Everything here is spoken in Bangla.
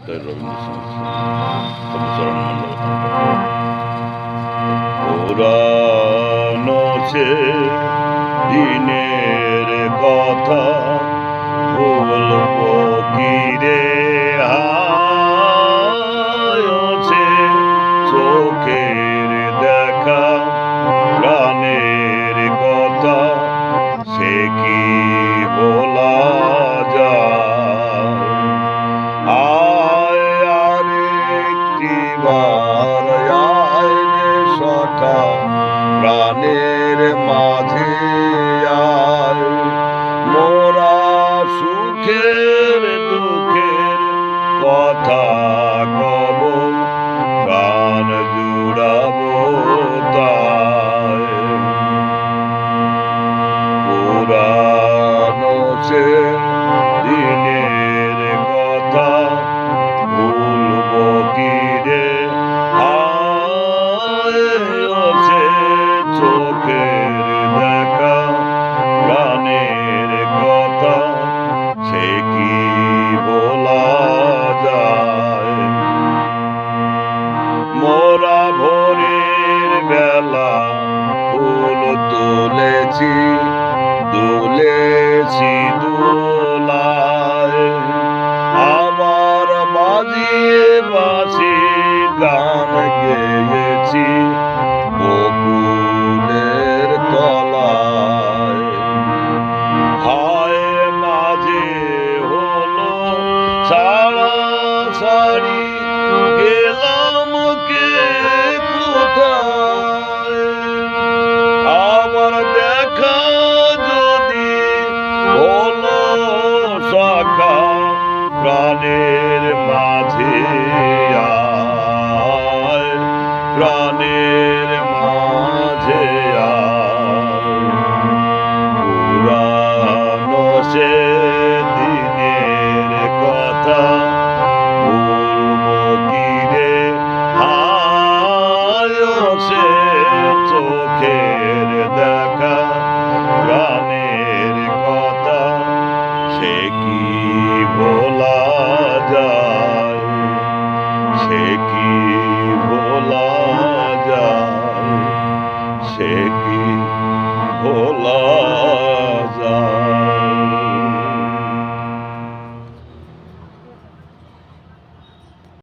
তাই রবীন্দ্রসঙ্গীত চরণমণ্ডল পুরানো সে দিনের কথা বলবো কি রে আছে চোখের দেখা প্রাণের কথা সে কি বলা যায় আয় আর একটিবার আয় রে সখা প্রাণের মাঝে আয় মোরা সুখের দুঃখের কথা কব প্রাণ জুড়াবো তাই পুরানো সে দিনের কথা ভুলবো কি রে সে চোখের দেখা প্রাণের কথা সে কি বলা যায় মোরা ভোরের বেলা ফুল তুলেছি দুলেছি দোলায় আবার বাজিয়ে বাঁশি গান গেয়েছি বকুলের তলায় হায় মাঝে হলো সারা সারি গেলাম কে কোথায় আবার দেখা যদি হলো সখা প্রাণের মাঝে আয় প্রাণের মাঝে আয় পুরানো সে দিনের কথা বলবো কি রে সে চোখের দেখা প্রাণের কথা সে কি বলা যায় সে কি বলা যায় সে